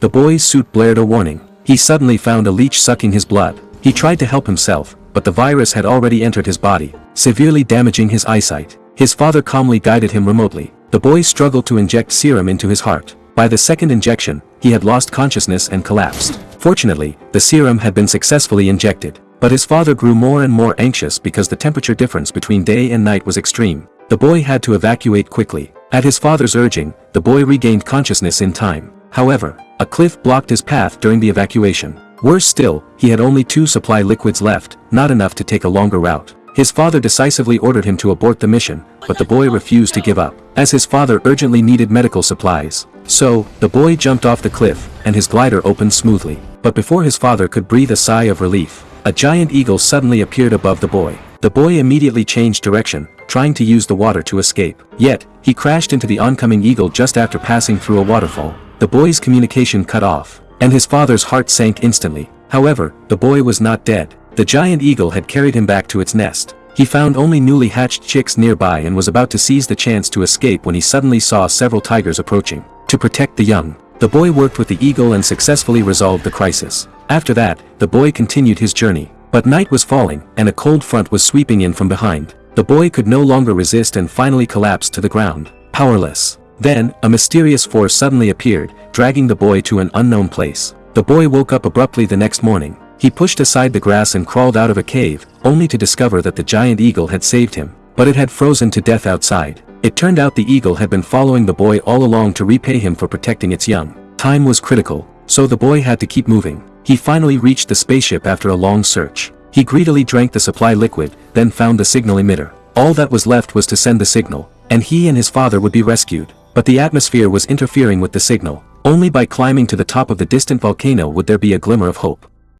The boy's suit blared a warning. He suddenly found a leech sucking his blood. He tried to help himself, but the virus had already entered his body, severely damaging his eyesight. His father calmly guided him remotely. The boy struggled to inject serum into his heart. By the second injection, he had lost consciousness and collapsed. Fortunately, the serum had been successfully injected. But his father grew more and more anxious because the temperature difference between day and night was extreme. The boy had to evacuate quickly. At his father's urging, the boy regained consciousness in time. However, a cliff blocked his path during the evacuation. Worse still, he had only 2 supply liquids left, not enough to take a longer route. His father decisively ordered him to abort the mission, but the boy refused to give up, as his father urgently needed medical supplies. So, the boy jumped off the cliff, and his glider opened smoothly. But before his father could breathe a sigh of relief, a giant eagle suddenly appeared above the boy. The boy immediately changed direction, trying to use the water to escape. Yet, he crashed into the oncoming eagle just after passing through a waterfall. The boy's communication cut off, and his father's heart sank instantly. However, the boy was not dead. The giant eagle had carried him back to its nest. He found only newly hatched chicks nearby and was about to seize the chance to escape when he suddenly saw several tigers approaching. To protect the young, the boy worked with the eagle and successfully resolved the crisis. After that, the boy continued his journey. But night was falling, and a cold front was sweeping in from behind. The boy could no longer resist and finally collapsed to the ground, powerless. Then, a mysterious force suddenly appeared, dragging the boy to an unknown place. The boy woke up abruptly the next morning. He pushed aside the grass and crawled out of a cave, only to discover that the giant eagle had saved him. But it had frozen to death outside. It turned out the eagle had been following the boy all along to repay him for protecting its young. Time was critical, so the boy had to keep moving. He finally reached the spaceship after a long search. He greedily drank the supply liquid, then found the signal emitter. All that was left was to send the signal, and he and his father would be rescued. But the atmosphere was interfering with the signal. Only by climbing to the top of the distant volcano would there be a glimmer of hope.